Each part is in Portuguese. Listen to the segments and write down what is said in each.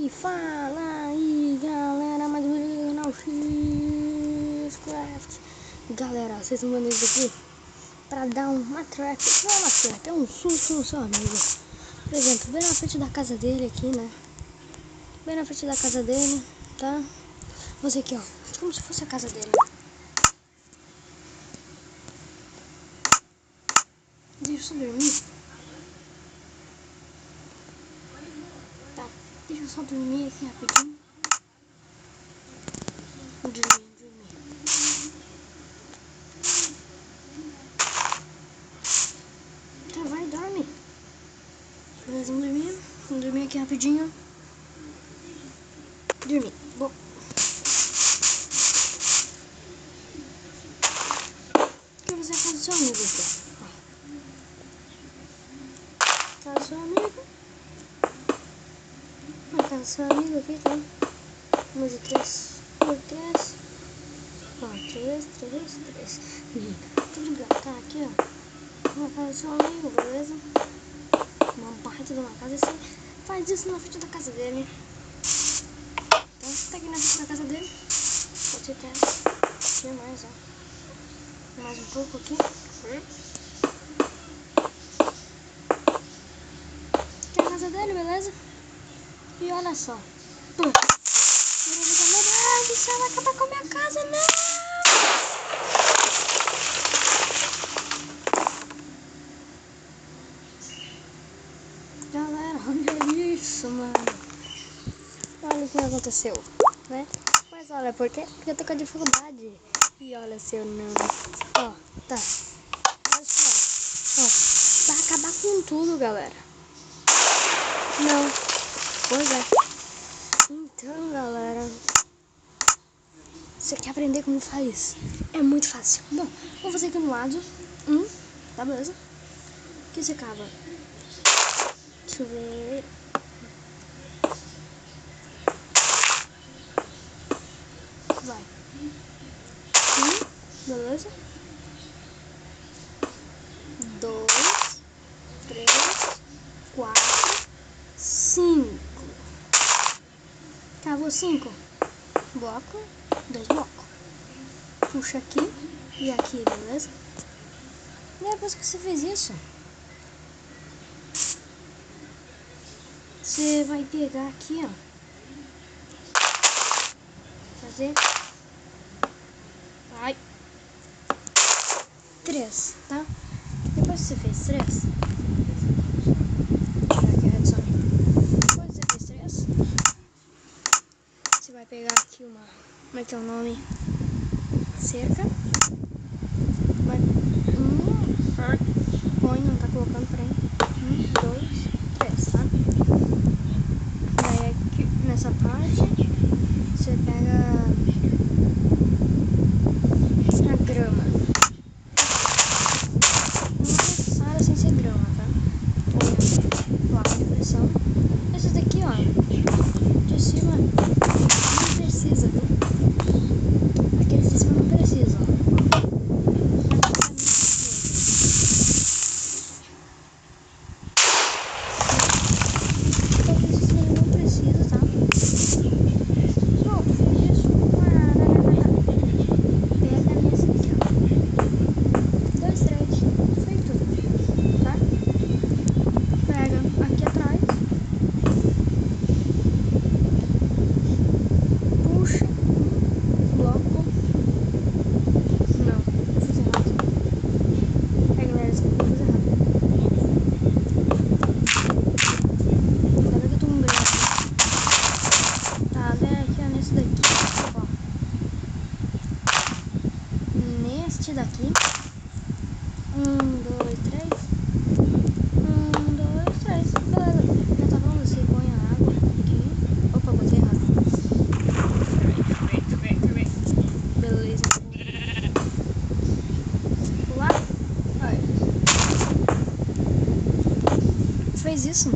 E fala aí, galera, mais um vídeo do canal Xcraft. Galera, vocês estão vendo isso aqui pra dar uma trap, não é uma trap, é um susto no seu amigo. Por exemplo, bem na frente da casa dele aqui, né? Bem na frente da casa dele, tá? Você aqui, ó, como se fosse a casa dele. Deixa eu só dormir. Tá, deixa eu só dormir aqui rapidinho. Dormir. Tá, vai, dorme. Beleza, vamos dormir aqui rapidinho. Dormir, bom. Que você faz do seu amigo aqui, ó. Casa do seu amigo. A casa do seu amigo aqui, tá? Número de 3 por 3. Ó, 3. Tô brincando, tá? Aqui, ó. Uma casa do seu amigo, beleza? Uma barra de uma casa. Você faz isso na frente da casa dele. Então, você tá aqui na frente da casa dele. Pode ser até mais, ó. Mais um pouco aqui. Aqui é a casa dele, beleza? E olha só. Meu Deus do céu, vai acabar com a minha casa, não! Galera, olha isso, mano. Olha o que aconteceu, né? Mas olha, por quê? Porque eu tô com dificuldade. E olha se eu não... Ó, tá. Olha só. Ó, vai acabar com tudo, galera. Não. Pois é. Então, galera, você quer aprender como faz? É muito fácil. Bom, vou fazer aqui no lado. Tá, beleza? O que você cava? Deixa eu ver. Vai. Beleza? 2, 3, 4, 5. Cavou 5 blocos, 2 blocos. Puxa aqui e aqui, beleza? E depois que você fez isso, você vai pegar aqui, ó. Fazer. Vai. 3, tá? Depois que você fez 3, depois que você fez 3, você vai pegar aqui uma, como é que é o nome? Cerca. Vai, põe, não tá colocando pra aí. 2, 3, tá? Daí aqui, nessa parte, você pega a grama. Sem ser grama, tá? Põe a placa de pressão. Esses daqui, ó, de cima não precisa, viu? Aqueles de cima não precisa, ó. Aqueles de cima não precisa, tá? Pronto, fiz isso. Pega nesse aqui, ó. 2, 3. Feito. Tá? Pega aqui atrás, puxa bloco. Não, eu fiz errado. É, galera, isso aqui eu fiz errado. Ainda bem que eu tô com grana. Tá, vem aqui, ó, nesse daqui, ó. Neste daqui. 1, 2, 3. 1, 2, 3. Beleza. Já tá bom, você põe a água aqui. Opa, botei errado. Beleza. Pular. Aí. Fez isso?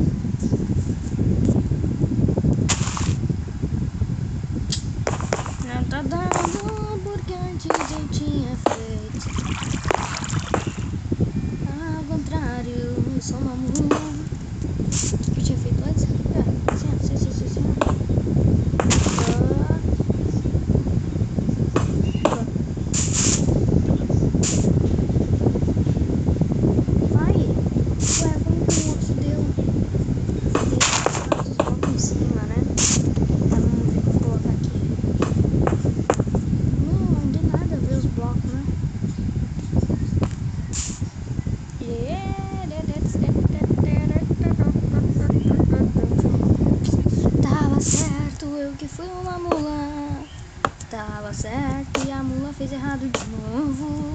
Não tá dando porque antes eu tinha feito. Ao contrário, eu sou uma mulher. Eu tinha feito antes? Sim. eu que fui uma mula. Tava certo e a mula fez errado de novo.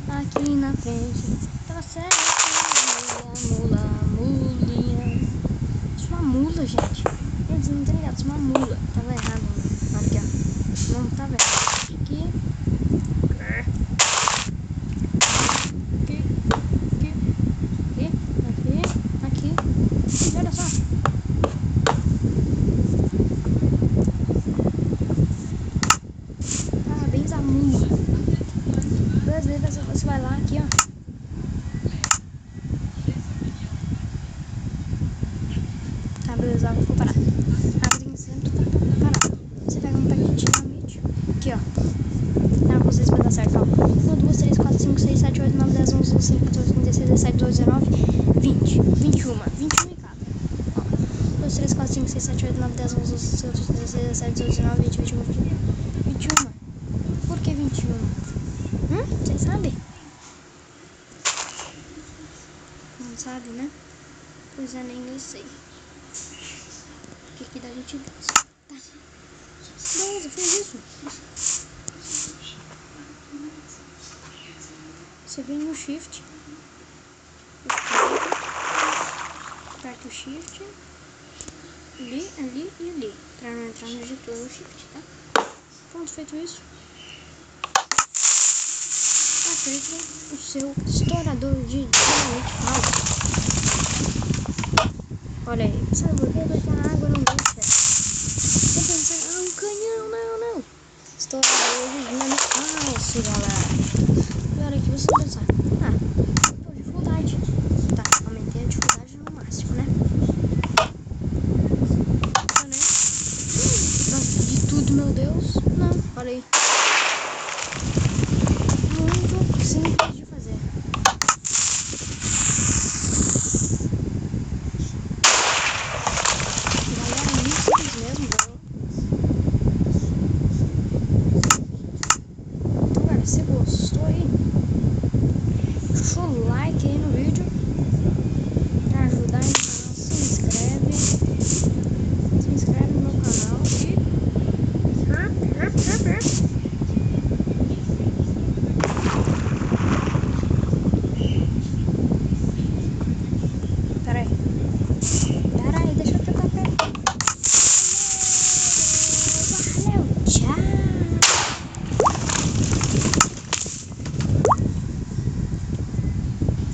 Aqui na frente, tava certo e a mulinha. Isso é uma mula, gente. Eles não estão ligados, isso é uma mula. Tava errado, olha aqui, ó. Não tava errado. Aqui. Aqui. Olha só. Parabéns a mula. Beleza, você vai lá aqui, ó. Tá, beleza, eu vou parar. Abre em centro, tá parado. Você pega um paquete de dinamite. Aqui, ó. Tá, vocês vai dar certo, ó. 1, 2, 3, 4, 5, 6, 7, 8, 9, 10, 11, 12, 13, 14, 15, 16, 17, 18, 19, 20. 21 em cada. Ó. 1, 2, 3, 4, 5, 6, 7, 8, 9, 10, 11, 12, 13, 14, 15, 16, 17, 18, 19, 20, 21. 21. Por que 21? Vocês sabem? Não sabe, né? Pois é, nem eu sei. O que dá a gente fez? Tá. Beleza, fez isso. Você vem no shift. Aperta o shift. Ali e ali. Pra não entrar no editor no shift, tá? Pronto, feito isso. Tá feito o seu estourador de dinamite falso. Olha aí. Sabe por quê? Porque a água não deixa. Você pensa, um canhão, não. Estourador de dinamite falso, galera. E olha aqui, você pensa, dificuldade. Tá, aumentei a dificuldade no máximo, né? Gosta de tudo, meu Deus. Não, olha aí.